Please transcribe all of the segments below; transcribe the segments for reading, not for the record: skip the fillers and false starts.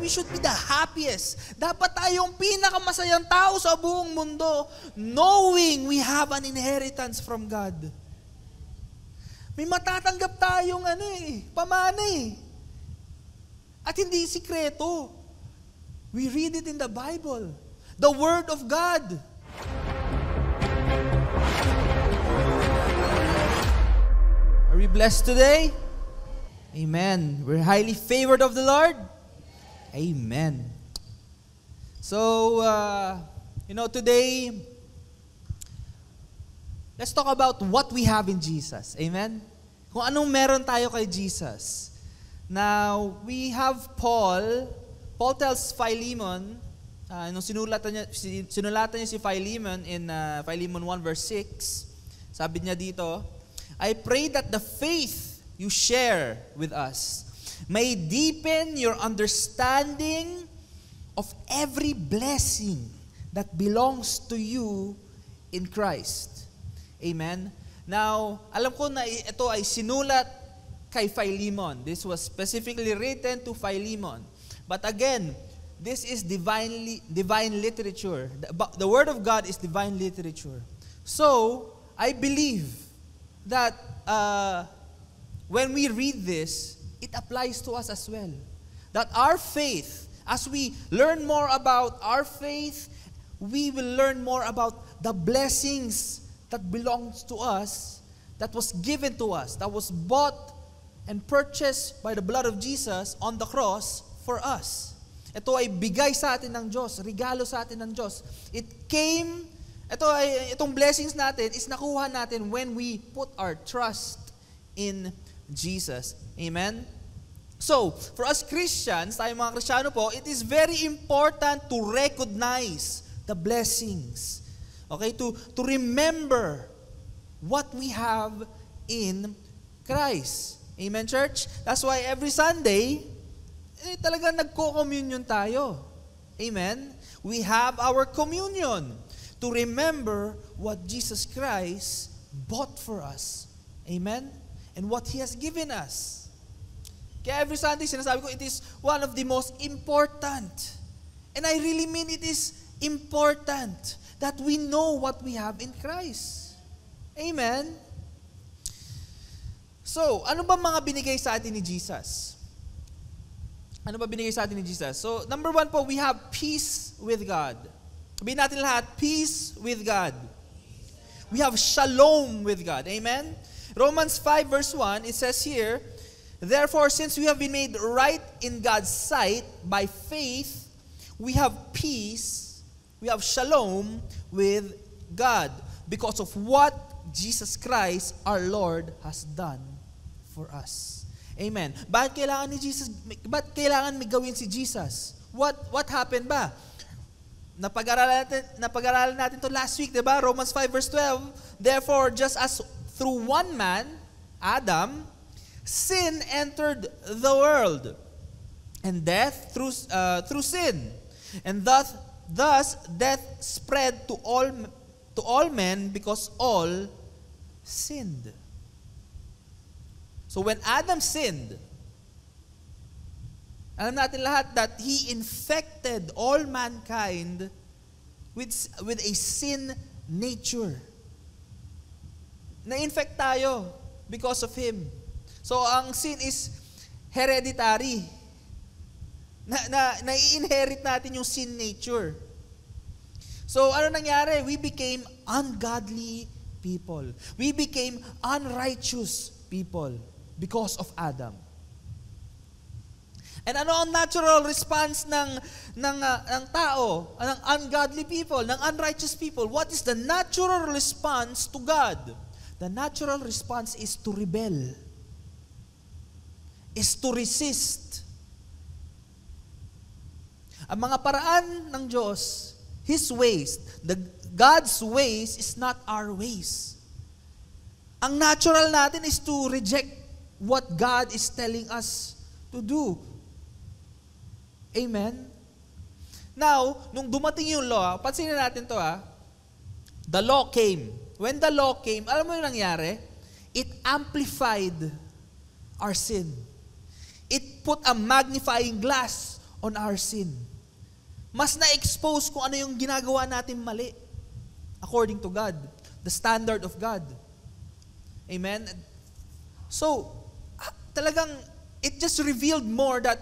we should be the happiest. Dapat tayong pinakamasayang tao sa buong mundo, knowing we have an inheritance from God. May matatanggap tayong pamana eh. At hindi sikreto. We read it in the Bible. The Word of God. Are we blessed today? Amen. We're highly favored of the Lord. Amen. So, today, let's talk about what we have in Jesus. Amen? Kung anong meron tayo kay Jesus. Now, we have Paul. Paul tells Philemon, nung sinulatan niya si Philemon in Philemon 1 verse 6, sabi niya dito, I pray that the faith you share with us may deepen your understanding of every blessing that belongs to you in Christ. Amen? Now, alam ko na ito ay sinulat kay Philemon. This was specifically written to Philemon. But again, this is divine literature. The Word of God is divine literature. So, I believe that when we read this, it applies to us as well. That our faith, as we learn more about our faith, we will learn more about the blessings that belongs to us, that was given to us, that was bought and purchased by the blood of Jesus on the cross for us. Ito ay bigay sa atin ng Diyos, regalo sa atin ng Diyos. Itong blessings natin is nakuha natin when we put our trust in Jesus. Amen? So, for us Christians, tayo mga Kristiyano po, it is very important to recognize the blessings. Okay? To remember what we have in Christ. Amen, church? That's why every Sunday, talagang nagko-communion tayo. Amen? We have our communion to remember what Jesus Christ bought for us. Amen? And what He has given us. Kaya every Sunday, sinasabi ko, it is one of the most important. And I really mean it is important that we know what we have in Christ. Amen? So, ano ba mga binigay sa atin ni Jesus? Ano ba binigay sa atin ni Jesus? So, number 1 po, we have peace with God. Sabihin natin lahat, peace with God. We have shalom with God. Amen? Romans 5 verse 1, it says here, therefore, since we have been made right in God's sight by faith, we have peace, we have shalom with God because of what Jesus Christ, our Lord, has done for us. Amen. Bakit kailangan may gawin si Jesus? What happened ba? Napag-aralan natin to last week, diba? Romans 5 verse 12, therefore, just as through one man, Adam, sin entered the world, and death through sin, and thus death spread to all men because all sinned. So when Adam sinned, alam natin lahat that he infected all mankind with a sin nature. Na-infect tayo because of him. So, ang sin is hereditary. Na-inherit natin yung sin nature. So, ano nangyari? We became ungodly people. We became unrighteous people because of Adam. And ano ang natural response ng tao, ng ungodly people, ng unrighteous people? What is the natural response to God? The natural response is to rebel, is to resist. Ang mga paraan ng Diyos, His ways, God's ways is not our ways. Ang natural natin is to reject what God is telling us to do. Amen? Now, nung dumating yung law, pansinin natin to the law came. When the law came, alam mo yung nangyari? It amplified our sin. It put a magnifying glass on our sin. Mas na-expose kung ano yung ginagawa natin mali according to God, the standard of God. Amen? So, talagang it just revealed more that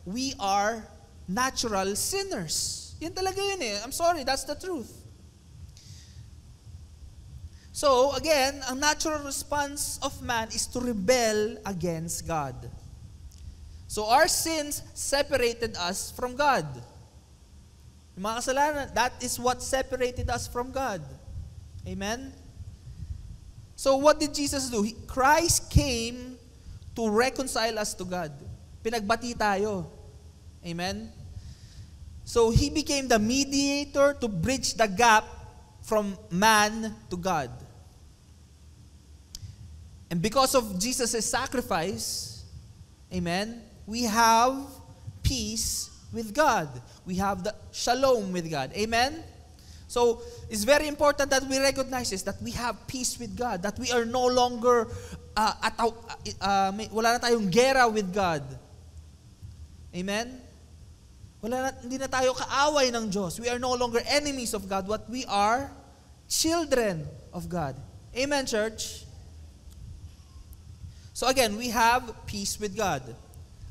we are natural sinners. Yan talaga yun eh. I'm sorry, that's the truth. So, again, ang natural response of man is to rebel against God. So, our sins separated us from God. Yung mga kasalanan, that is what separated us from God. Amen? So, what did Jesus do? Christ came to reconcile us to God. Pinagbati tayo. Amen? So, He became the mediator to bridge the gap from man to God. And because of Jesus' sacrifice, amen, we have peace with God. We have the shalom with God. Amen? So, it's very important that we recognize this, that we have peace with God, that we are no longer, wala na tayong gera with God. Amen? Hindi na tayo kaaway ng Diyos. We are no longer enemies of God, but we are children of God. Amen, church? So again, we have peace with God.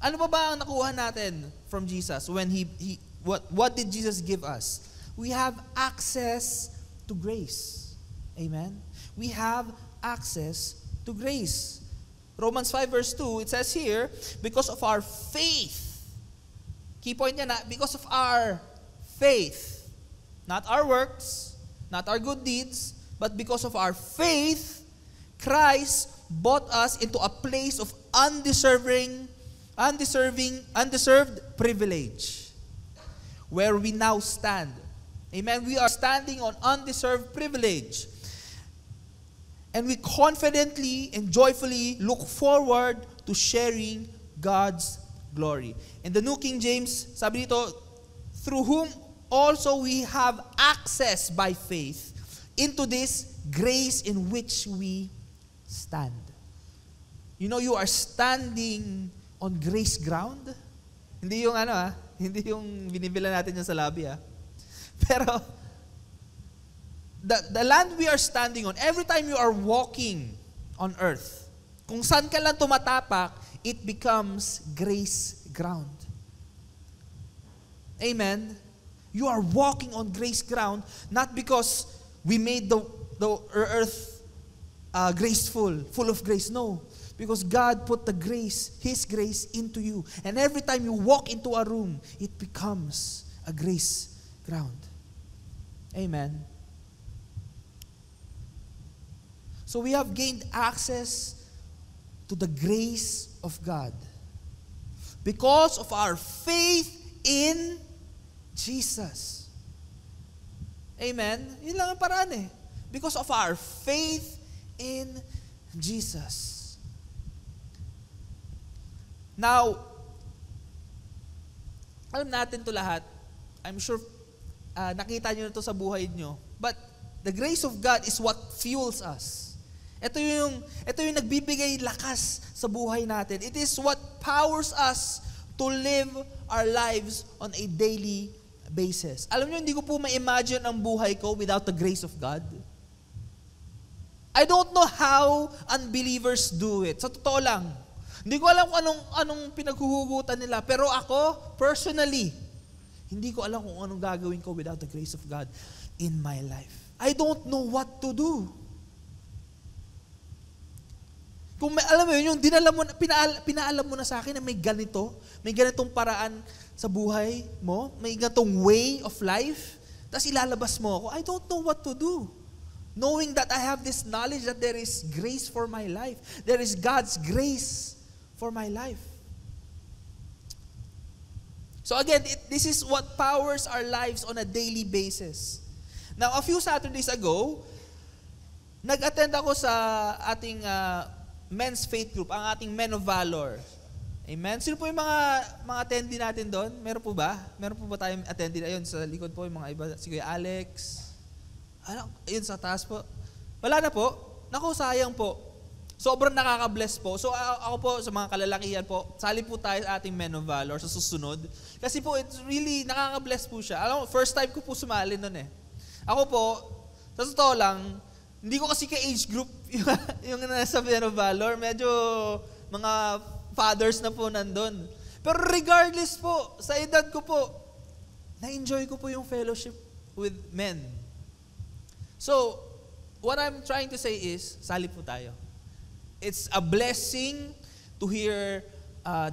Ano ba ang nakuha natin from Jesus when what did Jesus give us? We have access to grace. Amen? We have access to grace. Romans 5 verse 2, it says here, because of our faith. Key point niya na, because of our faith. Not our works, not our good deeds, but because of our faith, Christ brought us into a place of undeserved privilege, where we now stand. Amen? We are standing on undeserved privilege. And we confidently and joyfully look forward to sharing God's glory. In the New King James, sabi dito, through whom also we have access by faith into this grace in which we stand. You know, you are standing on grace ground. Hindi yung hindi yung binibila natin yan sa lobby Pero, the land we are standing on, every time you are walking on earth, kung saan ka lang tumatapak, it becomes grace ground. Amen? You are walking on grace ground, not because we made the earth graceful, full of grace. No. Because God put the grace, His grace into you. And every time you walk into a room, it becomes a grace ground. Amen. So we have gained access to the grace of God because of our faith in Jesus. Amen? Yun lang ang paraan Because of our faith in Jesus. Now, alam natin to lahat. I'm sure nakita nyo na to sa buhay nyo. But the grace of God is what fuels us. Ito yung nagbibigay lakas sa buhay natin. It is what powers us to live our lives on a daily basis. Alam nyo, hindi ko po ma-imagine ang buhay ko without the grace of God. I don't know how unbelievers do it. Sa totoo lang. Hindi ko alam kung anong pinaghuhugutan nila. Pero ako, personally, hindi ko alam kung anong gagawin ko without the grace of God in my life. I don't know what to do. Kung alam mo yun, yung pinaalam mo na sa akin na may ganitong paraan sa buhay mo, may ganitong way of life, tapos ilalabas mo ako, I don't know what to do. Knowing that I have this knowledge that there is grace for my life. There is God's grace for my life. So again, this is what powers our lives on a daily basis. Now, a few Saturdays ago, nag-attend ako sa ating men's faith group, ang ating Men of Valor. Amen? Sino po yung mga attendee natin doon? Meron po ba? Meron po ba tayong attendee? Ayun, sa likod po yung mga iba. Si Kuya Alex. Ayun, sa taas po. Wala na po. Naku, sayang po. Sobrang nakaka-bless po. So ako po, sa mga kalalakihan po, sali po tayo sa ating Men of Valor sa susunod. Kasi po, it's really nakaka-bless po siya. Alam mo, first time ko po sumali nun eh. Ako po, sa totoo lang, hindi ko kasi ka-age group yung nasa Men of Valor. Medyo mga fathers na po nandun. Pero regardless po, sa edad ko po, na-enjoy ko po yung fellowship with men. So, what I'm trying to say is, sali po tayo. It's a blessing to hear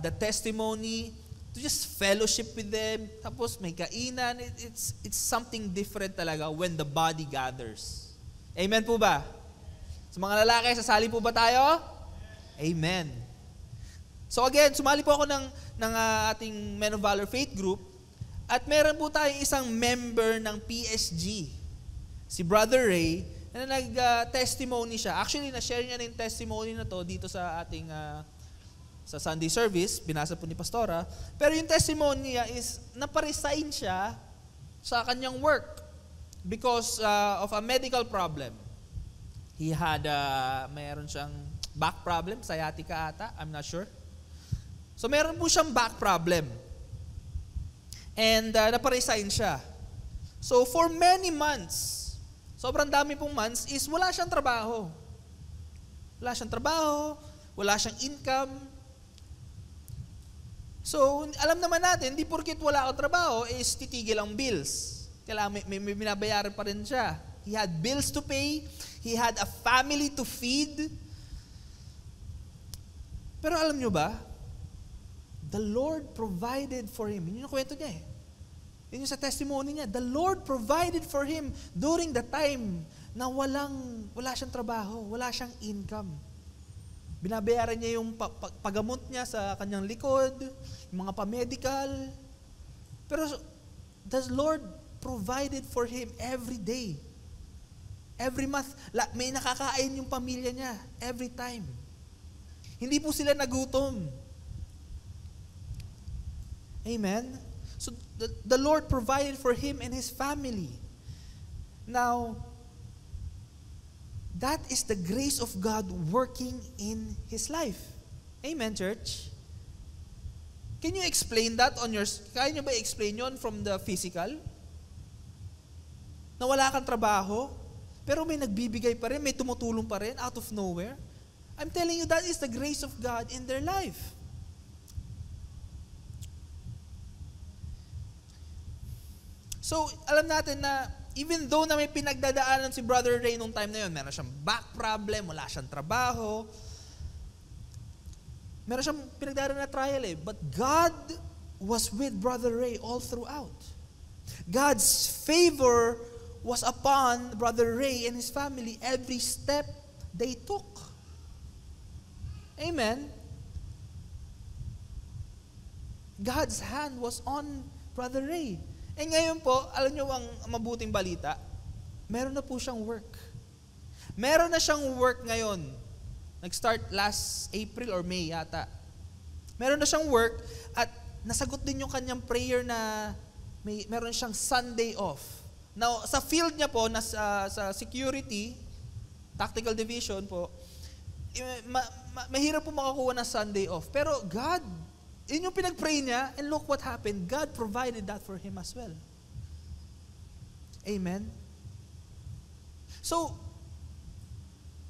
the testimony, to just fellowship with them. Tapos may kainan. It's something different talaga when the body gathers. Amen po ba? Sa mga lalaki, sasali po ba tayo? Amen. So again, sumali po ako ng ating Men of Valor Faith Group. At meron po tayong isang member ng PSG, si Brother Ray, na nag-testimony siya. Actually, na-share niya na yung testimony na to dito sa ating sa Sunday service. Binasa po ni Pastora. Pero yung testimony niya is, naparesign siya sa kanyang work because of a medical problem. He had, mayroon siyang back problem, sciatica ata, I'm not sure. So meron po siyang back problem. And naparesign siya. So for many months, sobrang dami pong months is wala siyang trabaho. Wala siyang trabaho, wala siyang income. So, alam naman natin, di porkit wala akong trabaho, is titigil ang bills. Kailangan may binabayaran pa rin siya. He had bills to pay, he had a family to feed. Pero alam nyo ba, the Lord provided for him. Yun yung kwento niya eh. Yun yung sa testimony niya. The Lord provided for him during the time na wala siyang trabaho, wala siyang income. Binabayaran niya yung pagamot niya sa kanyang likod, yung mga pa-medical. Pero the Lord provided for him every day. Every month, may nakakain yung pamilya niya every time. Hindi po sila nagutom. Amen? So the Lord provided for him and his family. Now, that is the grace of God working in his life. Amen, church? Can you explain that on your... Kaya nyo ba i-explain yun from the physical? Na wala kang trabaho, pero may nagbibigay pa rin, may tumutulong pa rin out of nowhere? I'm telling you, that is the grace of God in their life. So, alam natin na even though na may pinagdadaanan si Brother Ray nung time na yun, meron siyang back problem, wala siyang trabaho, meron siyang pinagdadaanan na trial eh. But God was with Brother Ray all throughout. God's favor was upon Brother Ray and his family every step they took. Amen? God's hand was on Brother Ray. Eh ngayon po, alam nyo ang mabuting balita, meron na po siyang work. Meron na siyang work ngayon. Nag-start last April or May yata. Meron na siyang work at nasagot din yung kanyang prayer na meron siyang Sunday off. Now, sa field niya po, sa security, tactical division po, mahirap po makakuha ng Sunday off. Pero God, yun yung pinag-pray niya, and look what happened. God provided that for him as well. Amen? So,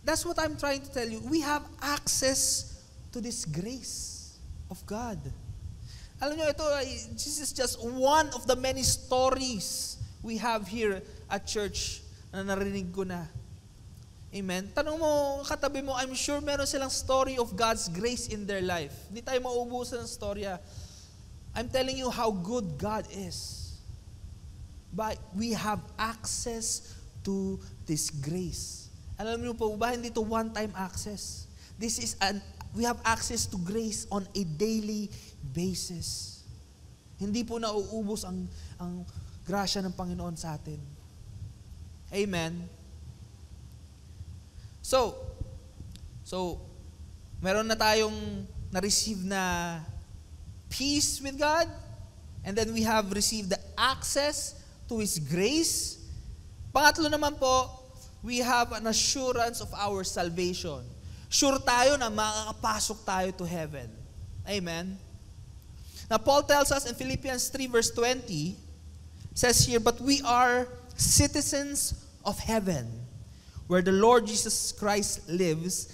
that's what I'm trying to tell you. We have access to this grace of God. Alam nyo, this is just one of the many stories we have here at church na narinig ko na. Amen? Tanong mo, katabi mo, I'm sure meron silang story of God's grace in their life. Hindi tayo mauubusan ng storya. I'm telling you how good God is. But we have access to this grace. Alam niyo po ba, hindi to one-time access. We have access to grace on a daily basis. Hindi po nauubos ang grasya ng Panginoon sa atin. Amen? So, meron na tayong na-receive na peace with God, and then we have received the access to His grace. Pangatlo naman po, we have an assurance of our salvation. sure tayo na makakapasok tayo to heaven. Amen? Now, Paul tells us in Philippians 3 verse 20, says here, "But we are citizens of heaven, where the Lord Jesus Christ lives,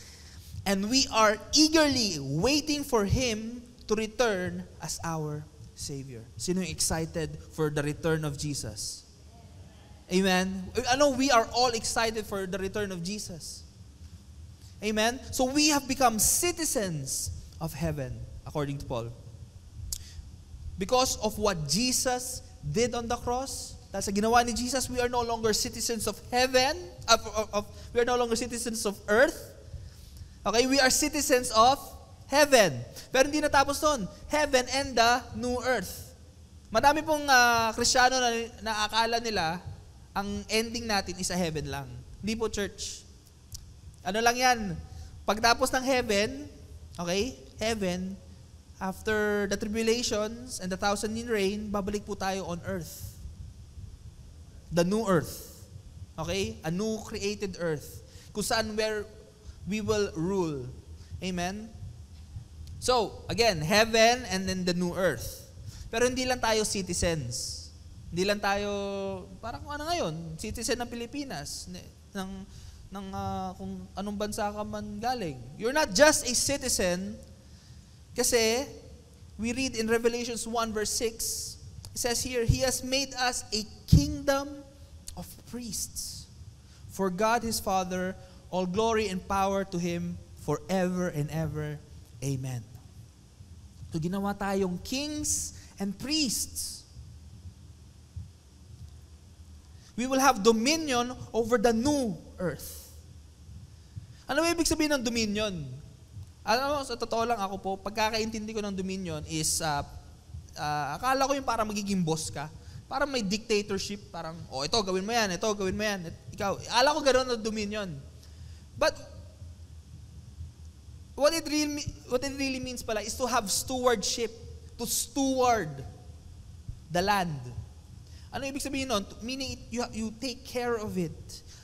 and we are eagerly waiting for Him to return as our Savior." Sino yung excited for the return of Jesus? Amen? I know we are all excited for the return of Jesus. Amen? So we have become citizens of heaven, according to Paul. Because of what Jesus did on the cross, dahil sa ginawa ni Jesus, we are no longer citizens of heaven, we are no longer citizens of earth. Okay, we are citizens of heaven. Pero hindi natapos doon. Heaven and the new earth. Madami pong Kristiyano na naakala nila, ang ending natin is sa heaven lang. Hindi po, church. Ano lang yan? Pagtapos ng heaven, okay, heaven, after the tribulations and the 1,000-year reign, babalik po tayo on earth. The new earth. Okay? A new created earth. Kung saan where we will rule. Amen? So, again, heaven and then the new earth. Pero hindi lang tayo citizens. Hindi lang tayo, parang ano ngayon, citizen ng Pilipinas, kung anong bansa ka man galing. You're not just a citizen, kasi we read in Revelations 1 verse 6, it says here, "He has made us a kingdom of priests for God His Father, all glory and power to Him forever and ever. Amen." So ginawa tayong kings and priests. We will have dominion over the new earth. Ano ba ibig sabihin ng dominion? Alam mo, sa totoo lang ako po, pagkakaintindi ko ng dominion is, akala ko yung parang magiging boss ka. Parang may dictatorship, parang, ito, gawin mo yan, ito, gawin mo yan. Ikaw, akala ko gano'n ang dominion. But, what it really means pala is to have stewardship, to steward the land. Ano ibig sabihin nun? Meaning, you take care of it,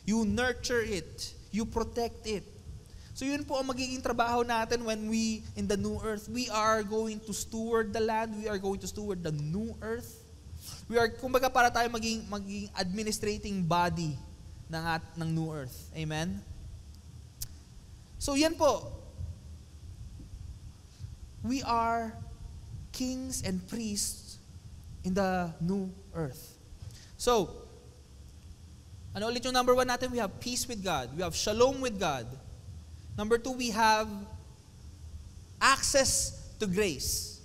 you nurture it, you protect it. So yun po ang magiging trabaho natin when we, in the new earth, we are going to steward the land, we are going to steward the new earth. We are, kumbaga para tayo maging administrating body ng new earth. Amen? So yan po. We are kings and priests in the new earth. So, ano ulit yung number 1 natin? We have peace with God. We have shalom with God. Number 2, we have access to grace.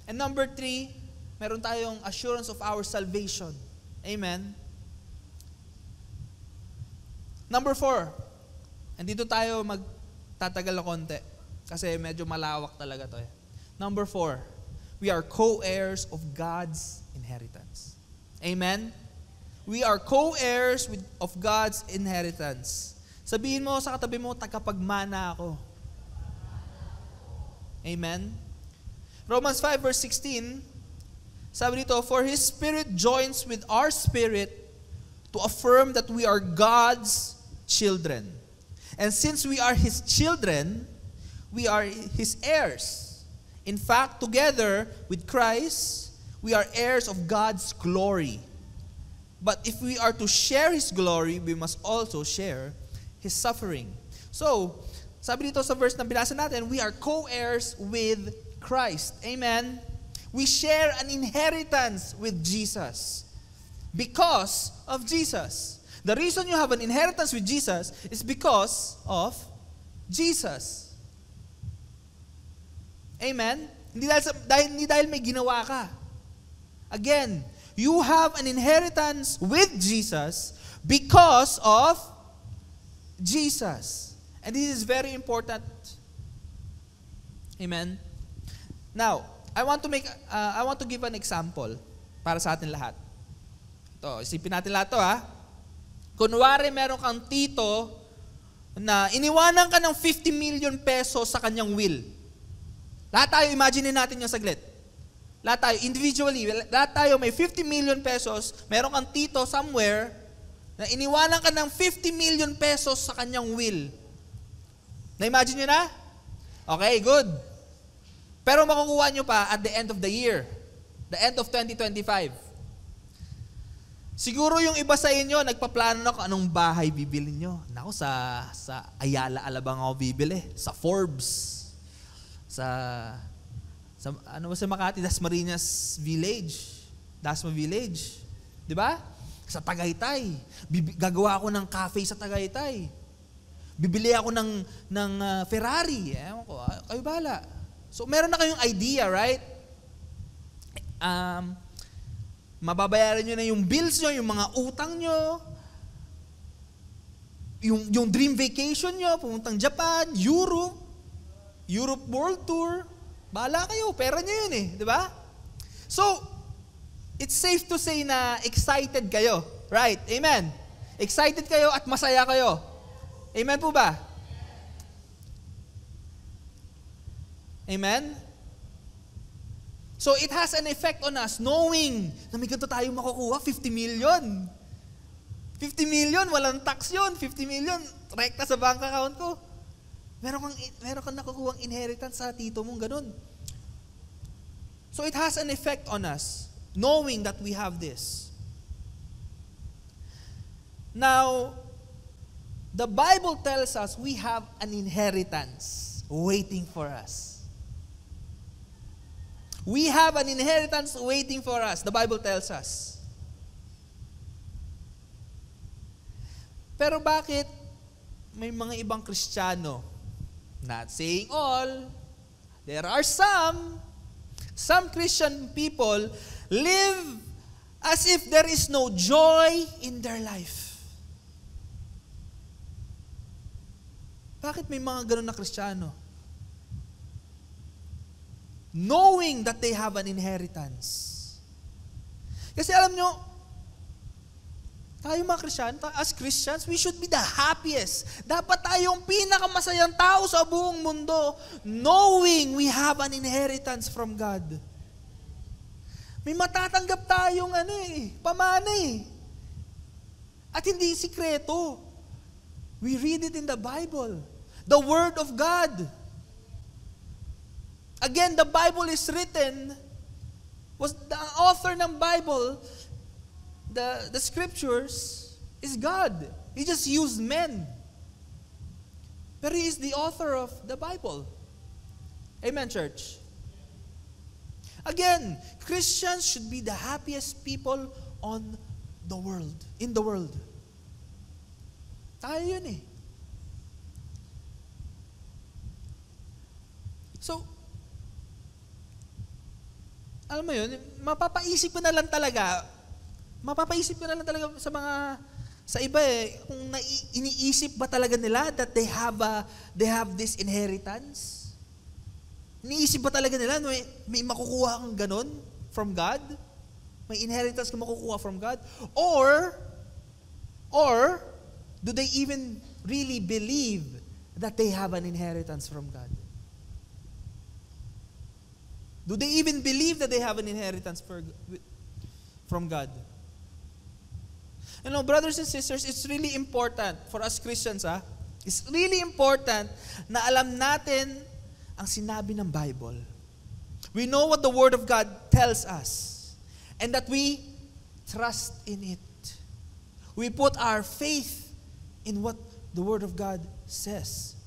And number 3, meron tayong assurance of our salvation. Amen? Number 4, and dito tayo magtatagal na konti kasi medyo malawak talaga to. Number 4, we are co-heirs of God's inheritance. Amen? We are co-heirs of God's inheritance. Sabihin mo sa katabi mo, tagapagmana ako. Amen? Romans 5 verse 16, sabi dito, "For His Spirit joins with our spirit to affirm that we are God's children. And since we are His children, we are His heirs. In fact, together with Christ, we are heirs of God's glory. But if we are to share His glory, we must also share His suffering." So, sabi dito sa verse na binasa natin, we are co-heirs with Christ. Amen? We share an inheritance with Jesus because of Jesus. The reason you have an inheritance with Jesus is because of Jesus. Amen? Hindi dahil may ginawa ka. Again, you have an inheritance with Jesus because of Jesus. And this is very important. Amen? Now, I want to give an example para sa atin lahat. Ito, isipin natin lahat to ha. Kunwari meron kang tito na iniwanan ka ng 50 million pesos sa kanyang will. Lahat tayo, imagine natin yung saglit. Lahat tayo, individually, lahat tayo may 50 million pesos, meron kang tito somewhere na iniwanan ka ng 50 million pesos sa kanyang will. Na-imagine nyo na? Okay, good. Pero makukuha nyo pa at the end of the year. The end of 2025. Siguro yung iba sa inyo, nagpaplano na kung anong bahay bibili nyo. Naku, sa Ayala, Alabang ako bibili. Sa Forbes. Sa Makati, Dasmariñas Village. Dasma Village. Di ba? Sa Tagaytay. Gagawa ako ng cafe sa Tagaytay. Bibili ako ng Ferrari. Ewan ko, kayo bahala. So, meron na kayong idea, right? Mababayaran nyo na yung bills nyo, yung mga utang nyo, yung dream vacation nyo, pumuntang Japan, Europe World Tour. Bahala kayo, pera nyo yun eh, di ba? So, it's safe to say na excited kayo, right? Amen? Excited kayo at masaya kayo. Amen po ba? Amen? So it has an effect on us knowing na may ganito tayong makukuha, 50 million. 50 million, walang tax yun. 50 million, rekta sa bank account ko. Meron kang nakukuha inheritance sa tito mong ganun. So it has an effect on us knowing that we have this. Now, the Bible tells us we have an inheritance waiting for us. We have an inheritance waiting for us, the Bible tells us. Pero bakit may mga ibang Kristiyano, not saying all, there are some Christian people live as if there is no joy in their life. Bakit may mga ganun na Kristiyano? Knowing that they have an inheritance. Kasi alam nyo, tayo mga Kristiyano, as Christians, we should be the happiest. Dapat tayong pinakamasayang tao sa buong mundo, knowing we have an inheritance from God. May matatanggap tayong pamana eh. At hindi sikreto. We read it in the Bible. The Word of God. Again, the Bible is written, was the author ng Bible, the scriptures, is God. He just used men. But He is the author of the Bible. Amen, church? Again, Christians should be the happiest people in the world. Tayo yun eh. So, alam mo yun, mapapaisip ko na lang talaga sa iba eh, kung iniisip ba talaga nila that they have this inheritance? Iniisip ba talaga nila may makukuha kang ganon from God? May inheritance ka makukuha from God? Or do they even really believe that they have an inheritance from God? Do they even believe that they have an inheritance from God? You know, brothers and sisters, it's really important for us Christians, it's really important na alam natin ang sinabi ng Bible. We know what the Word of God tells us, and that we trust in it. We put our faith in what the Word of God says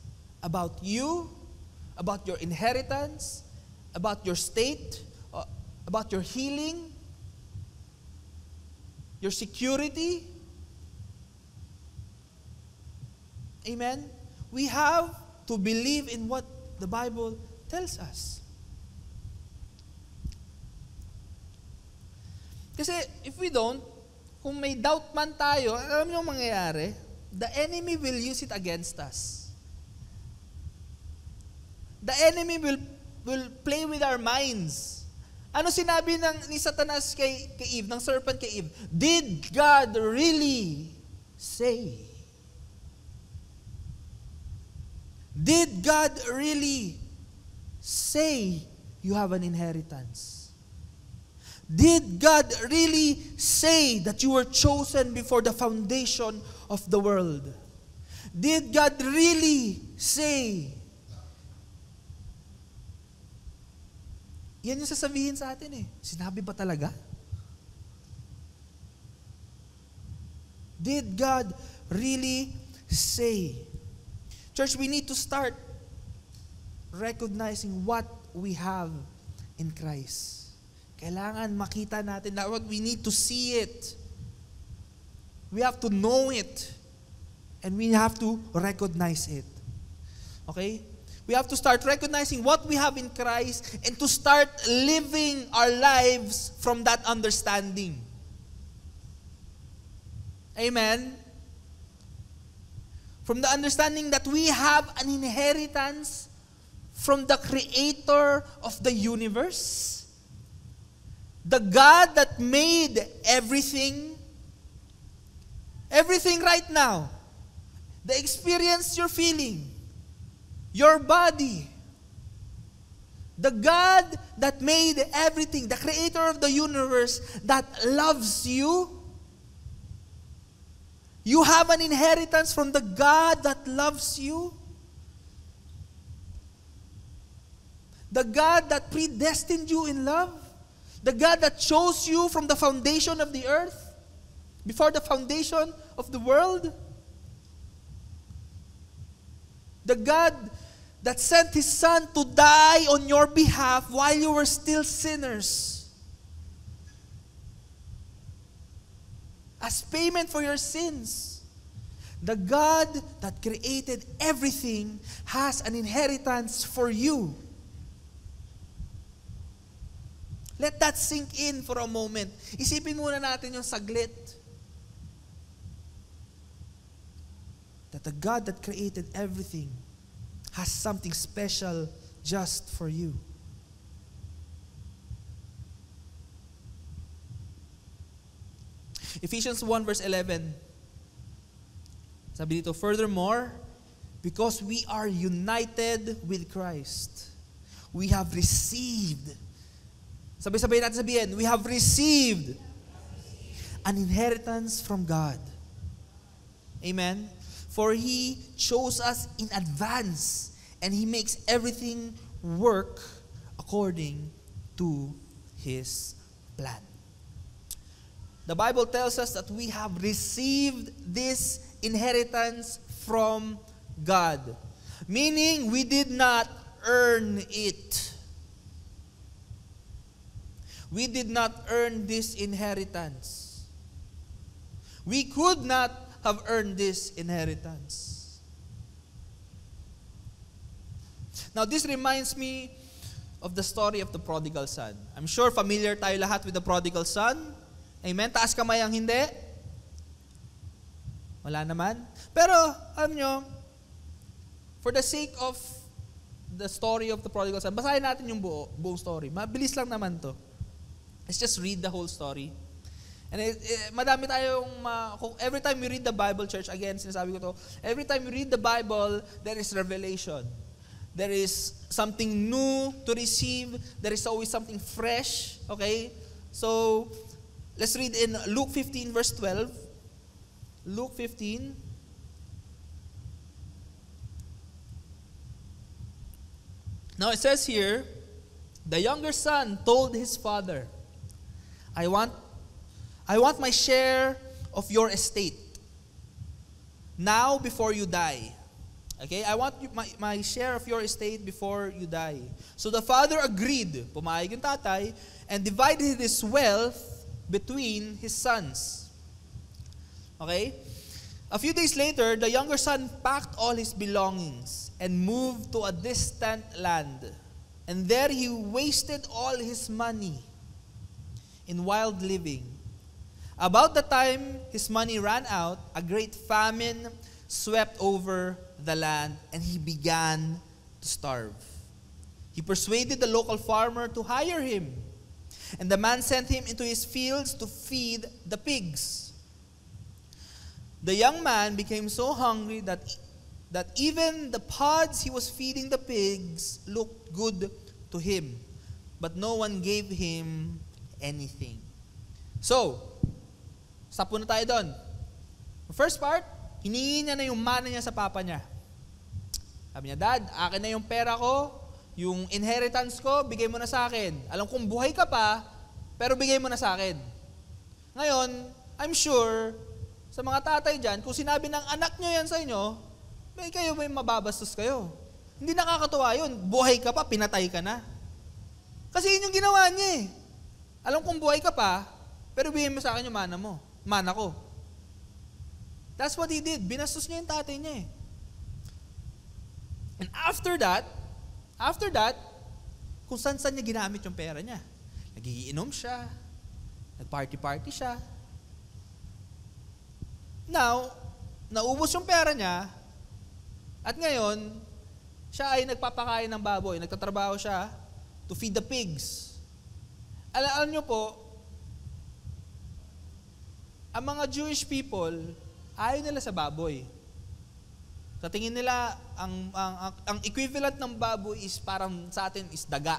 about you, about your inheritance, about your state, about your healing, your security. Amen? We have to believe in what the Bible tells us. Kasi if we don't, kung may doubt man tayo, alam niyo ang mangyayari? The enemy will use it against us. The enemy will play with our minds. Ano sinabi ni Satanas kay Eve, ng serpent kay Eve? Did God really say? Did God really say you have an inheritance? Did God really say that you were chosen before the foundation of the world? Did God really say. Yan yung sasabihin sa atin eh. Sinabi ba talaga? Did God really say? Church, we need to start recognizing what we have in Christ. Kailangan makita natin that we need to see it. We have to know it. And we have to recognize it. Okay? We have to start recognizing what we have in Christ and to start living our lives from that understanding. Amen? From the understanding that we have an inheritance from the Creator of the universe, the God that made everything right now, the experience you're feeling, your body, the God that made everything, the Creator of the universe that loves you. You have an inheritance from the God that loves you. The God that predestined you in love. The God that chose you from the foundation of the earth, before the foundation of the world. The God that sent His Son to die on your behalf while you were still sinners. As payment for your sins. The God that created everything has an inheritance for you. Let that sink in for a moment. Isipin muna natin yung saglit. That the God that created everything has something special just for you. Ephesians 1 verse 11. Sabi dito, furthermore, because we are united with Christ, we have received, sabay-sabay natin sabihin, we have received an inheritance from God. Amen? For He chose us in advance, and He makes everything work according to His plan. The Bible tells us that we have received this inheritance from God. Meaning, we did not earn it. We did not earn this inheritance. We could not have earned this inheritance. Now, this reminds me of the story of the prodigal son. I'm sure familiar tayo lahat with the prodigal son. Amen? Taas kamay ang hindi. Wala naman. Pero, alam nyo, for the sake of the story of the prodigal son, basahin natin yung buong story. Mabilis lang naman to. Let's just read the whole story. And madami tayong, every time we read the Bible, church, again, sinasabi ko to, every time we read the Bible, there is revelation. There is something new to receive. There is always something fresh. Okay? So, let's read in Luke 15 verse 12. Luke 15. Now it says here, the younger son told his father, I want my share of your estate now before you die. Okay? I want my share of your estate before you die. So the father agreed, pumayag yung tatay, and divided his wealth between his sons. Okay? A few days later, the younger son packed all his belongings and moved to a distant land. And there he wasted all his money in wild living. About the time his money ran out, a great famine swept over the land and he began to starve. He persuaded the local farmer to hire him. And the man sent him into his fields to feed the pigs. The young man became so hungry that even the pods he was feeding the pigs looked good to him. But no one gave him anything. So, stop na tayo doon. The first part, hiningi niya na yung mana niya sa papa niya. Sabi niya, Dad, akin na yung pera ko, yung inheritance ko, bigay mo na sa akin. Alam kong buhay ka pa, pero bigay mo na sa akin. Ngayon, I'm sure, sa mga tatay dyan, kung sinabi ng anak nyo yan sa inyo, may mababastos kayo. Hindi nakakatuwa yun. Buhay ka pa, pinatay ka na. Kasi yun yung ginawa niya eh. Alam kong buhay ka pa, pero bigay mo sa akin yung mana ko. That's what he did. Binastos niya yung tatay niya eh. And after that, kung saan niya ginamit yung pera niya. Nagiinom siya, nag-party-party siya. Now, naubos yung pera niya, at ngayon, siya ay nagpapakain ng baboy. Nagtatrabaho siya to feed the pigs. Alam niyo po, ang mga Jewish people, ayaw nila sa baboy. Sa tingin nila, ang equivalent ng baboy is parang sa atin is daga.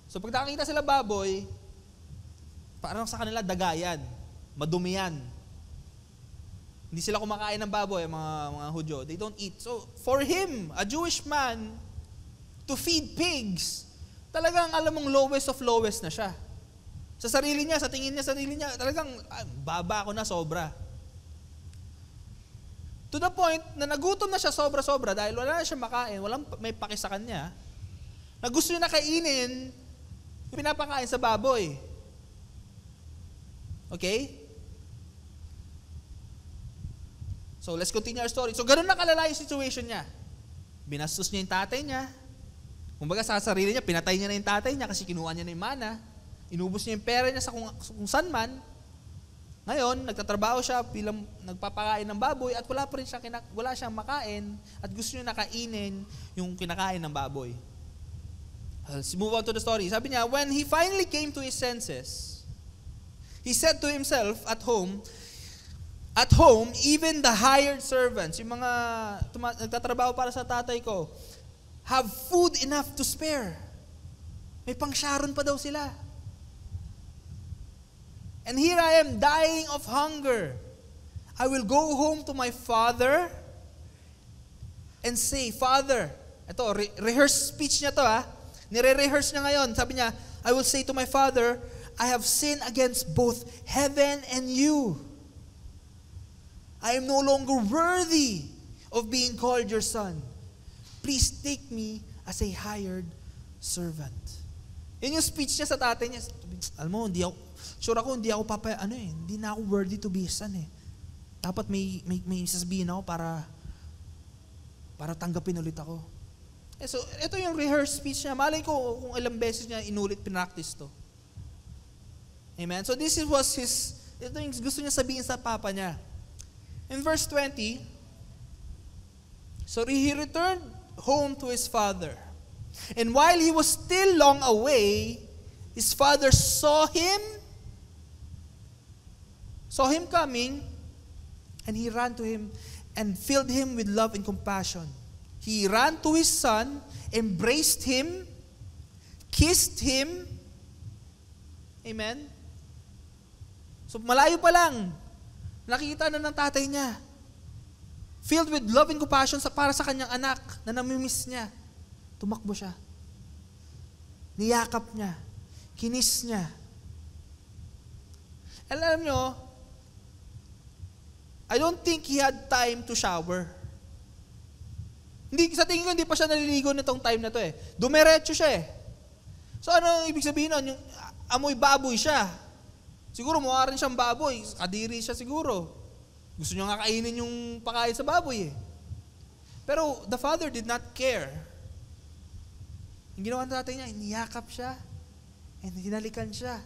So pag nakakita sila baboy, parang sa kanila daga yan. Madumi yan. Hindi sila kumakain ng baboy, mga Hudyo. They don't eat. So for him, a Jewish man, to feed pigs, talagang alam mong lowest of lowest na siya. Sa sarili niya, sa tingin niya, talagang baba ako na sobra. To the point na nagutom na siya sobra-sobra dahil wala na siya makain, walang may paki sa kanya, na gusto niya na kainin yung pinapakain sa baboy. Okay? So, let's continue our story. So, ganun na kalala yung situation niya. Binastos niya yung tatay niya. Kumbaga sa sarili niya, pinatay niya na yung tatay niya kasi kinuha niya na yung mana. Inubos niya yung pera niya sa kung saan man. Ngayon, nagtatrabaho siya bilang nagpapakain ng baboy at wala siyang makain at gusto niya nakainin yung kinakain ng baboy. Let's move on to the story. Sabi niya, when he finally came to his senses, he said to himself at home, even the hired servants, yung mga nagtatrabaho para sa tatay ko, have food enough to spare. May pang-Sharon pa daw sila. And here I am dying of hunger. I will go home to my father and say, Father, ito, rehearse speech niya to Nire-rehearse niya ngayon. Sabi niya, I will say to my father, I have sinned against both heaven and you. I am no longer worthy of being called your son. Please take me as a hired servant. Yun yung speech niya sa tatay niya. Alam mo, hindi ako hindi na ako worthy to be his son eh. Dapat may sasabihin ako para tanggapin ulit ako. So, ito yung rehearsed speech niya. Malay ko kung ilang beses niya pinractice to. Amen? So, ito yung gusto niya sabihin sa papa niya. In verse 20, so he returned home to his father. And while he was still long away, his father saw him coming, and he ran to him and filled him with love and compassion. He ran to his son, embraced him, kissed him. Amen? So malayo pa lang, nakikita na ng tatay niya. Filled with love and compassion para sa kanyang anak na namimiss niya. Tumakbo siya. Niyakap niya. Kinis niya. Alam nyo, I don't think he had time to shower. Sa tingin ko, hindi pa siya naliligo nitong time na to eh. Dumiretso siya eh. So ano ibig sabihin nun? Yung amoy baboy siya. Siguro mukha rin siyang baboy. Kadiri siya siguro. Gusto niya nga kainin yung pakain sa baboy eh. Pero the father did not care. Yung ginawa ng tatay niya, iniyakap siya and hinalikan siya.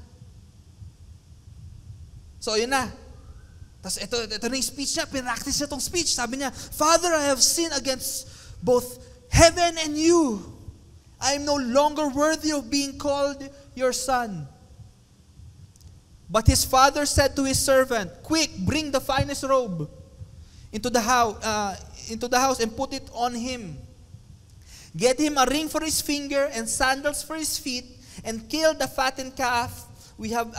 So yun na. Tapos ito na yung speech niya, pinractice niya itong speech. Sabi niya, Father, I have sinned against both heaven and you. I am no longer worthy of being called your son. But his father said to his servant, Quick, bring the finest robe into the house and put it on him. Get him a ring for his finger and sandals for his feet, and kill the fattened calf. We have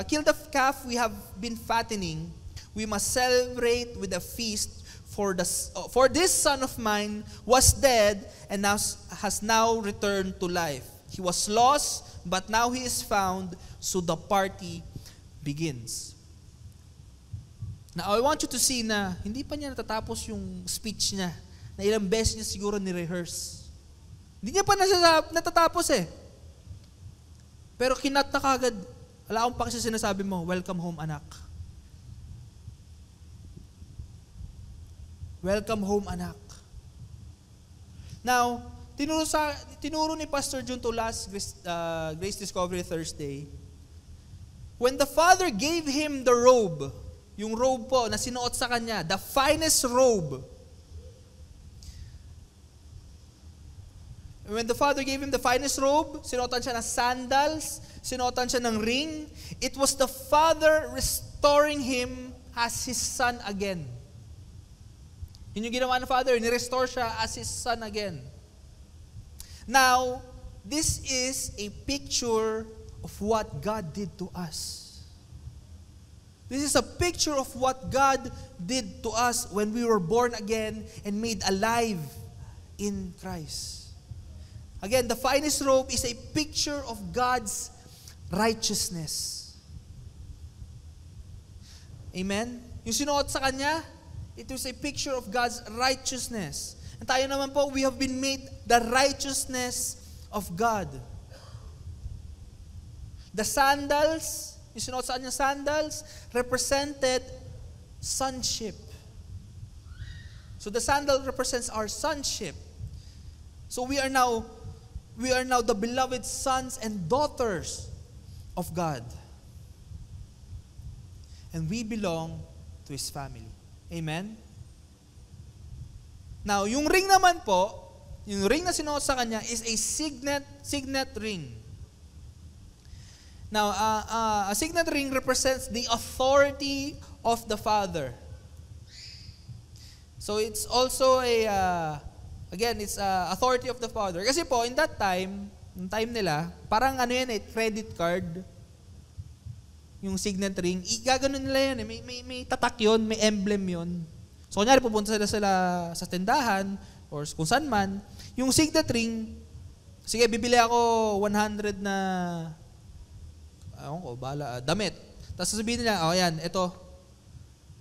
killed the calf we have been fattening. We must celebrate with a feast, For this son of mine was dead and has now returned to life. He was lost, but now he is found, so the party begins. Now, I want you to see na hindi pa niya natatapos yung speech niya, na ilang beses niya siguro ni-rehearse. Hindi niya pa natatapos eh. Pero kinat na kagad, wala akong pa kasi sinasabi mo, welcome home anak. Welcome home anak. Now, tinuro ni Pastor Jun to last Grace Discovery Thursday, when the Father gave him the robe, yung robe po na sinuot sa kanya, the finest robe. When the Father gave him the finest robe, sinuotan siya ng sandals, sinuotan siya ng ring, it was the Father restoring him as His Son again. Yun yung ginawa ng Father, ni-restore siya as His Son again. Now, this is a picture of what God did to us. This is a picture of what God did to us when we were born again and made alive in Christ. Again, the finest robe is a picture of God's righteousness. Amen? Yung sinuot sa kanya, it was a picture of God's righteousness. And tayo naman po, we have been made the righteousness of God. The sandals, yung sinuot sa kanyang sandals, represented sonship. So the sandal represents our sonship. So we are now the beloved sons and daughters of God. And we belong to His family. Amen? Now, yung ring naman po, yung ring na sinuot sa kanya is a signet ring. Now, a signet ring represents the authority of the Father. So it's also it's authority of the Father. Kasi po, in that time, yung time nila, parang credit card, yung signet ring, gaganon nila yan may tatak yun, may emblem yun. So, kunyari, pupunta sila sa tindahan or kung saan man, yung signet ring, sige, bibili ako 100 na, damit. Tapos sasabihin nila, yan, ito.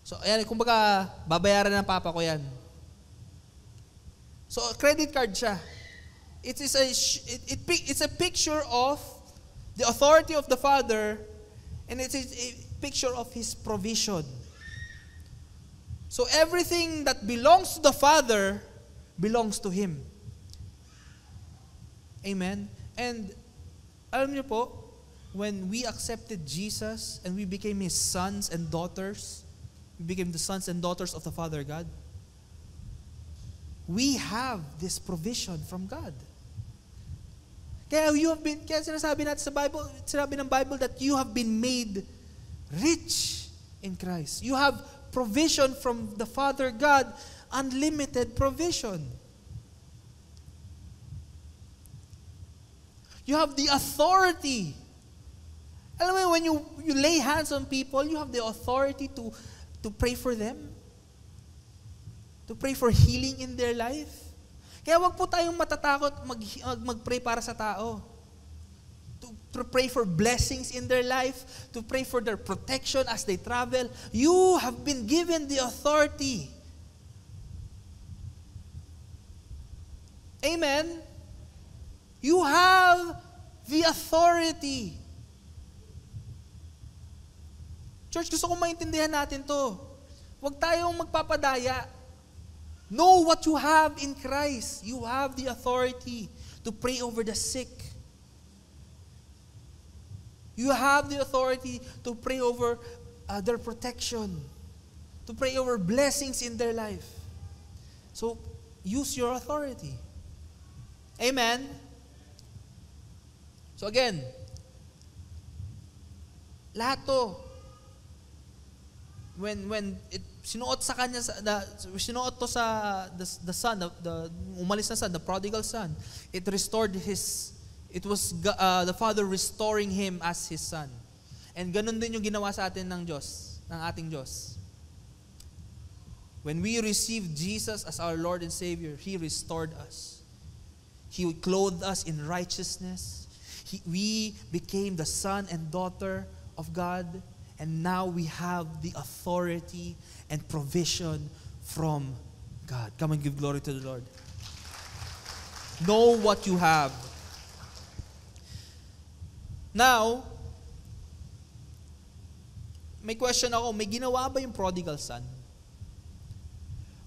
So, ayan, kumbaga, babayaran ng papa ko yan. So, credit card siya. It's a picture of the authority of the Father, and it's a picture of His provision. So everything that belongs to the Father belongs to Him. Amen? And alam niyo po, when we accepted Jesus and we became His sons and daughters, we became the sons and daughters of the Father God, we have this provision from God. Kaya sinasabi natin sa Bible, sinabi ng Bible that you have been made rich in Christ. You have provision from the Father God, unlimited provision. You have the authority. Alam mo, when you lay hands on people, you have the authority to pray for them, to pray for healing in their life. Kaya wag po tayong matatakot mag-pray para sa tao. To pray for blessings in their life, to pray for their protection as they travel. You have been given the authority. Amen? You have the authority. Church, gusto kong maintindihan natin to. Huwag tayong magpapadaya. Know what you have in Christ. You have the authority to pray over the sick. You have the authority to pray over their protection, to pray over blessings in their life. So, use your authority. Amen? So again, lahat to, when it sinuot sa kanya, sinuot to sa the son, the umalis na son, the prodigal son, it restored it was the Father restoring him as His Son. And ganun din yung ginawa sa atin ng Diyos, ng ating Diyos. when we received Jesus as our Lord and Savior, He restored us. He clothed us in righteousness. We became the son and daughter of God, and now we have the authority and provision from God. Come and give glory to the Lord. Know what you have. Now, may question ako, may ginawa ba yung prodigal son?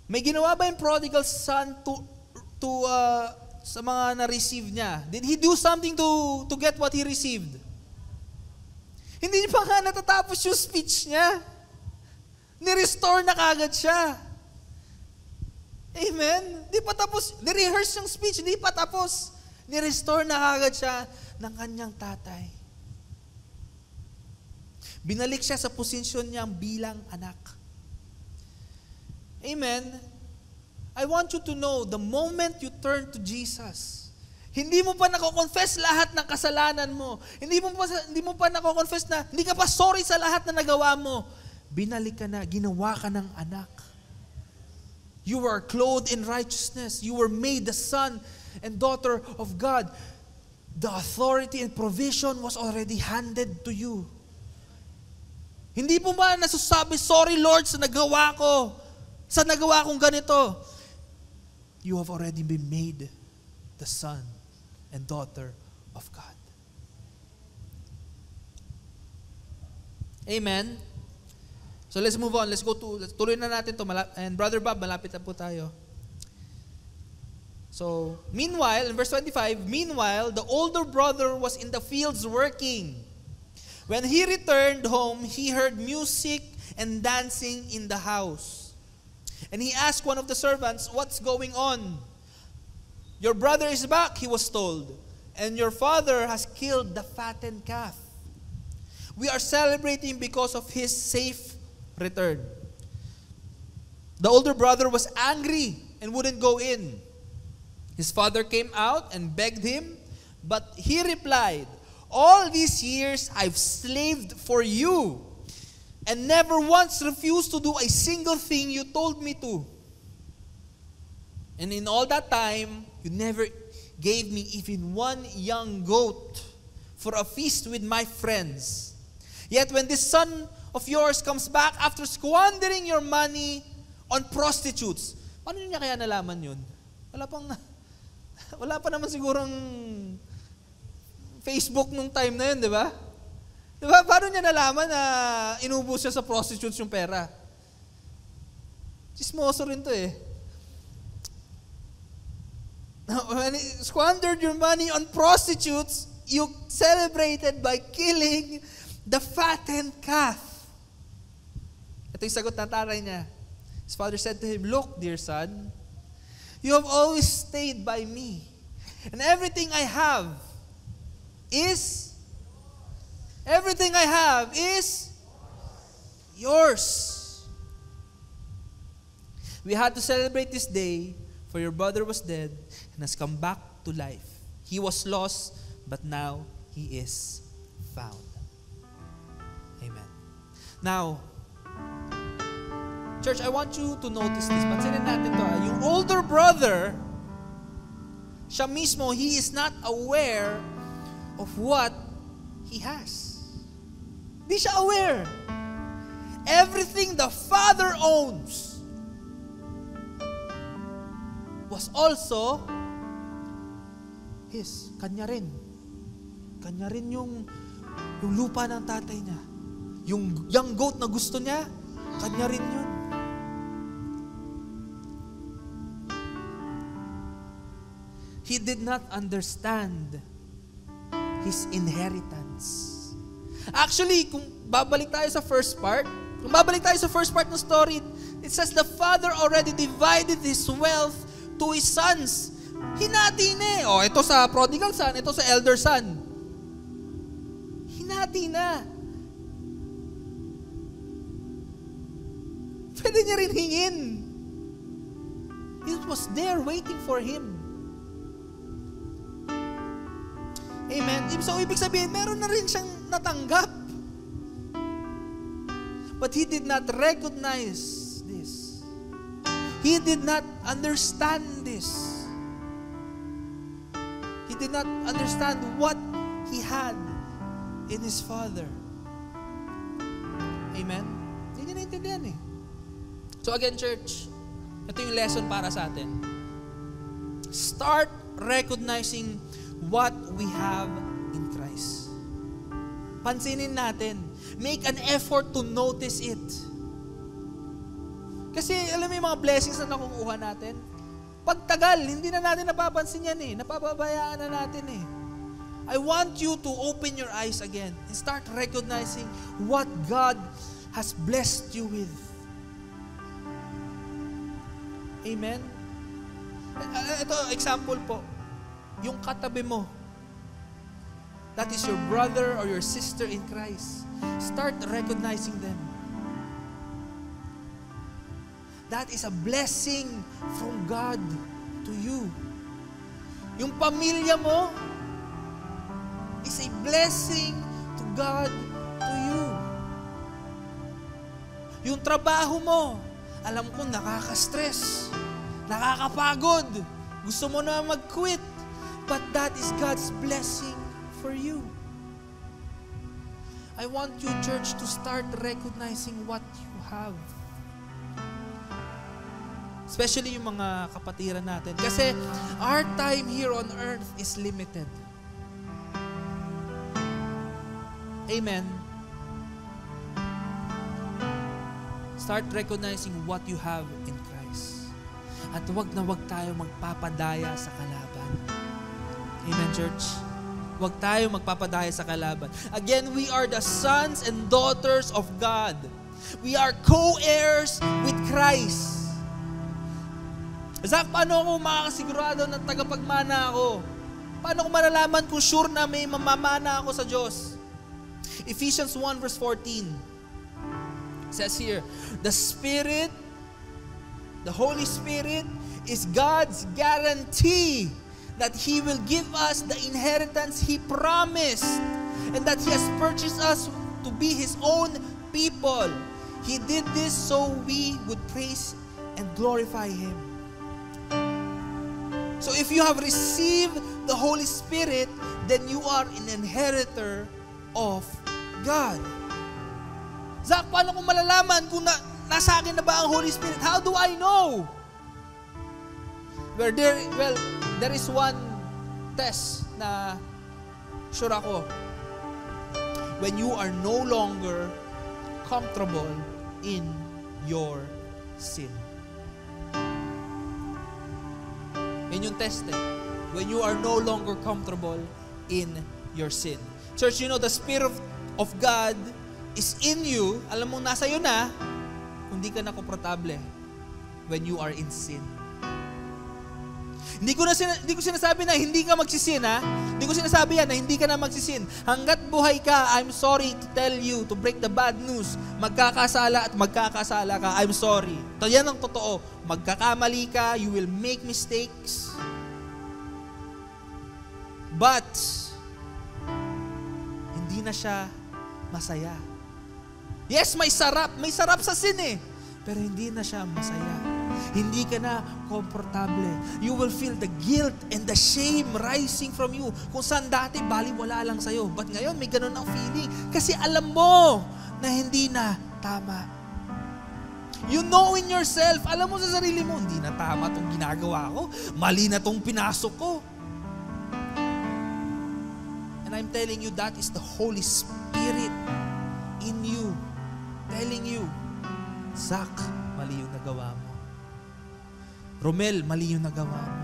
May ginawa ba yung prodigal son sa mga na-receive niya? Did he do something to get what he received? Hindi pa nga natatapos yung speech niya. Ni-restore na kagad siya. Amen? Di pa tapos. Ni-rehearse yung speech, di pa tapos. Ni-restore na kagad siya ng kanyang tatay. Binalik siya sa posisyon niyang bilang anak. Amen? I want you to know, the moment you turn to Jesus, hindi mo pa nako-confess lahat ng kasalanan mo. Hindi mo pa nako-confess na hindi ka pa sorry sa lahat na nagawa mo. Binalik ka na, ginawa ka ng anak. You were clothed in righteousness. You were made the son and daughter of God. The authority and provision was already handed to you. Hindi po ba nasasabi, sorry Lord sa nagawa ko, sa nagawa kong ganito. You have already been made the son and daughter of God. Amen. So let's move on. Let's tuloy na natin to. And Brother Bob, malapit na po tayo. So, meanwhile, in verse 25, meanwhile, the older brother was in the fields working. When he returned home, he heard music and dancing in the house. And he asked one of the servants, what's going on? Your brother is back, he was told, and your father has killed the fattened calf. We are celebrating because of his safe return. The older brother was angry and wouldn't go in. His father came out and begged him, but he replied, all these years I've slaved for you and never once refused to do a single thing you told me to. And in all that time, you never gave me even one young goat for a feast with my friends. Yet when this son of yours comes back after squandering your money on prostitutes, paano niya kaya nalaman yun? Wala pa naman sigurong Facebook nung time na yun, di ba? Di ba? Paano niya nalaman na inubos siya sa prostitutes yung pera? Chismoso rin to eh. When he squandered your money on prostitutes, you celebrated by killing the fattened calf. Ito yung sagot na taray niya. His father said to him, look, dear son, you have always stayed by me, and everything I have is yours. We had to celebrate this day, for your brother was dead and has come back to life. He was lost, but now he is found. Amen. Now, church, I want you to notice this. Pansinin natin to. Yung older brother, siya mismo, he is not aware of what he has. Di siya aware. Everything the father owns was also his. Kanya rin. Kanya rin yung lupa ng tatay niya. Yung young goat na gusto niya, kanya rin yun. He did not understand his inheritance. Actually, kung babalik tayo sa first part ng story, it says the father already divided his wealth to his sons. Hinati na eh. Ito sa prodigal son, ito sa elder son. Hinati na. Pwede niya rin hingin. It was there waiting for him. Amen. So, ibig sabihin, meron na rin siyang natanggap. But he did not recognize this. he did not understand this. He did not understand what he had in his Father. Amen? Hindi niya naintindihan eh. So again, church, ito yung lesson para sa atin. Start recognizing what we have in Christ. Pansinin natin. Make an effort to notice it. Kasi alam mo yung mga blessings na nakukuha natin, pagtagal, hindi na natin napapansin yan eh. Napapabayaan na natin eh. I want you to open your eyes again and start recognizing what God has blessed you with. Amen? Ito, example po. Yung katabi mo, that is your brother or your sister in Christ. Start recognizing them. That is a blessing from God to you. Yung pamilya mo is a blessing to God to you. Yung trabaho mo, alam ko nakaka-stress, nakakapagod, gusto mo na mag-quit, but that is God's blessing for you. I want you, church, to start recognizing what you have. Especially yung mga kapatiran natin. Kasi our time here on earth is limited. Amen. Start recognizing what you have in Christ. At wag na wag tayo magpapadaya sa kalaban. Amen, church? Wag tayo magpapadaya sa kalaban. Again, we are the sons and daughters of God. We are co-heirs with Christ. Zach, paano ako makakasigurado na tagapagmana ako? Paano ko malalaman kung sure na may mamamana ako sa Diyos? Ephesians 1 verse 14 says here, the Spirit, the Holy Spirit is God's guarantee that He will give us the inheritance He promised and that He has purchased us to be His own people. He did this so we would praise and glorify Him. So if you have received the Holy Spirit, then you are an inheritor of God. Zach, paano ko malalaman kung nasa akin na ba ang Holy Spirit? How do I know? Well, there is one test na sure ako. When you are no longer comfortable in your sin. Yan yung test eh. When you are no longer comfortable in your sin. Church, you know, the Spirit of God is in you. Alam mo, nasa iyo na, kung di ka na komportable when you are in sin. Hindi ko sinasabi na hindi ka magsisin, ha? Hindi ko sinasabi yan na hindi ka na magsisin. Hanggat buhay ka, I'm sorry to tell you, to break the bad news. Magkakasala at magkakasala ka, I'm sorry. Ito yan ang totoo. Magkakamali ka, you will make mistakes. But, hindi na siya masaya. Yes, may sarap sa sin eh. Pero hindi na siya masaya. Hindi ka na komportable. You will feel the guilt and the shame rising from you. Kung saan dati, baliwala lang sa'yo. But ngayon, may ganun ang feeling. Kasi alam mo na hindi na tama. You know in yourself, alam mo sa sarili mo, hindi na tama itong ginagawa ko. Mali na itong pinasok ko. And I'm telling you, that is the Holy Spirit in you. Telling you, Zach, mali yung nagawa mo. Romel, mali yung nagawa mo.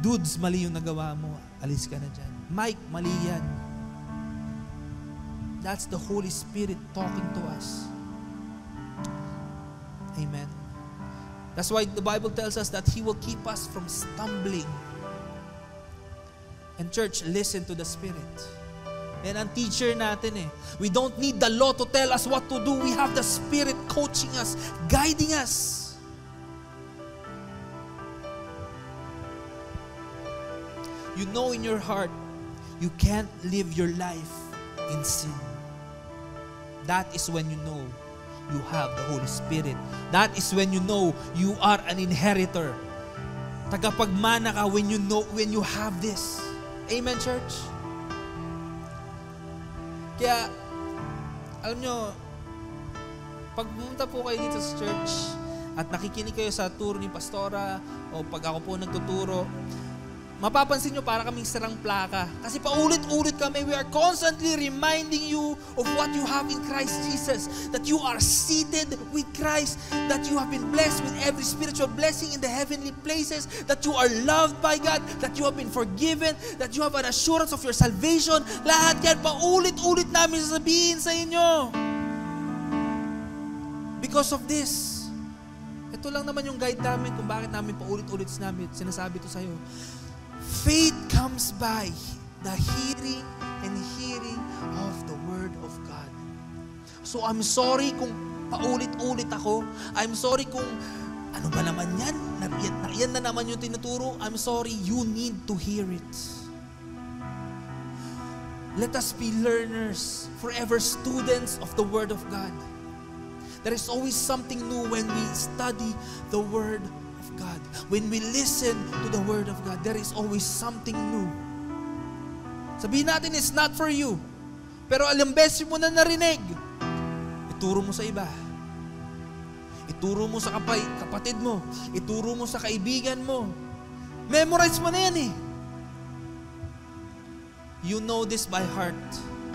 Dudes, mali yung nagawa mo. Alis ka na dyan. Mike, mali yan. That's the Holy Spirit talking to us. Amen. That's why the Bible tells us that He will keep us from stumbling. And church, listen to the Spirit. Yan ang teacher natin eh. We don't need the law to tell us what to do. We have the Spirit coaching us, guiding us. You know in your heart, you can't live your life in sin. That is when you know you have the Holy Spirit. That is when you know you are an inheritor. Tagapagmana ka when you have this. Amen, church? Kaya, alam nyo, pag pumunta po kayo dito sa church at nakikinig kayo sa turo ni Pastora o pag ako po nagtuturo, mapapansin nyo para kaming sarang plaka. Kasi paulit-ulit kami, we are constantly reminding you of what you have in Christ Jesus. That you are seated with Christ. That you have been blessed with every spiritual blessing in the heavenly places. That you are loved by God. That you have been forgiven. That you have an assurance of your salvation. Lahat yan, paulit-ulit namin sasabihin sa inyo. Because of this. Ito lang naman yung guide namin kung bakit namin paulit-ulit sinasabi ito sa iyo. Faith comes by the hearing and hearing of the Word of God. So I'm sorry kung paulit-ulit ako. I'm sorry kung ano ba naman yan? Yan na naman yung tinuturo. I'm sorry, you need to hear it. Let us be learners, forever students of the Word of God. There is always something new when we study the Word of God. When we listen to the Word of God, there is always something new. Sabihin natin, it's not for you. Pero alam beses mo na narinig, ituro mo sa iba. Ituro mo sa kapatid mo. Ituro mo sa kaibigan mo. Memorize mo na yan eh. You know this by heart.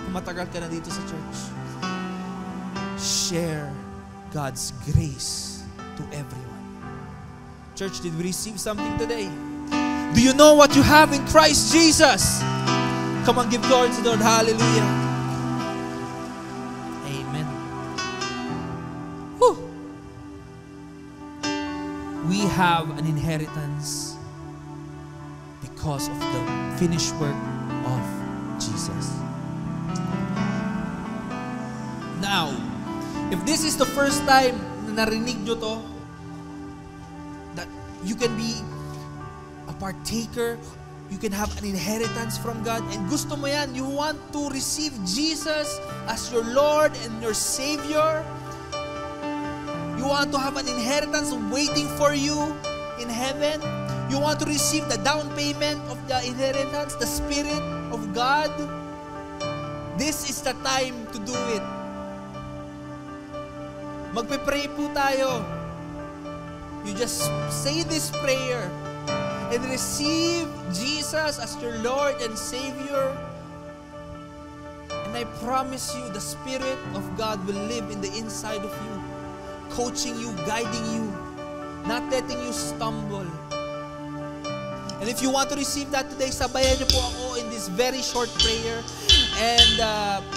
Kung matagal ka na dito sa church. Share God's grace to everyone. Church, did we receive something today? Do you know what you have in Christ Jesus? Come on, give glory to the Lord. Hallelujah. Amen. Whew. We have an inheritance because of the finished work of Jesus. Now, if this is the first time na narinig nyo to, that you can be a partaker, you can have an inheritance from God, and gusto mo yan, you want to receive Jesus as your Lord and your Savior, you want to have an inheritance waiting for you in heaven, you want to receive the down payment of the inheritance, the Spirit of God, this is the time to do it. Magpe-pray po tayo. You just say this prayer and receive Jesus as your Lord and Savior. And I promise you, the Spirit of God will live in the inside of you, coaching you, guiding you, not letting you stumble. And if you want to receive that today, sabayan niyo po ako in this very short prayer. And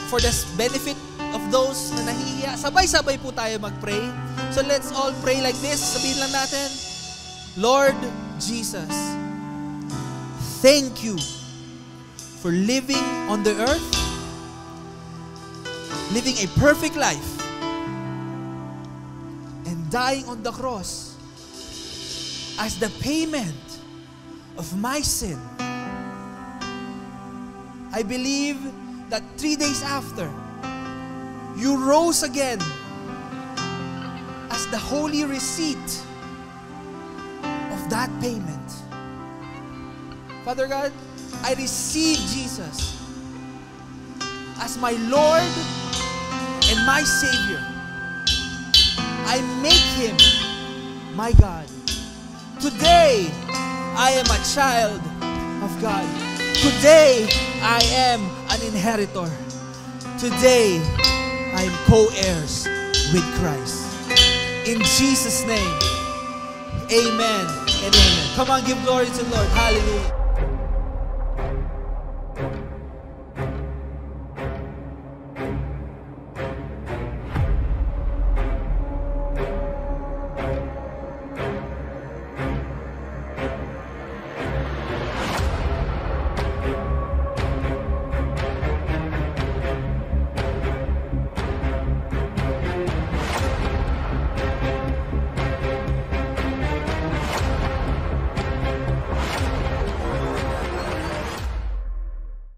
for the benefit of those na nahihiya, sabay-sabay po tayo mag-pray. So let's all pray like this. Sabihin lang natin, Lord Jesus, thank you for living on the earth, living a perfect life, and dying on the cross as the payment of my sin. I believe that 3 days after, you rose again as the holy receipt of that payment. Father God, I receive Jesus as my Lord and my Savior. I make Him my God. Today, I am a child of God. Today, I am an inheritor. Today, I am co-heirs with Christ. In Jesus' name, amen and amen. Come on, give glory to the Lord. Hallelujah.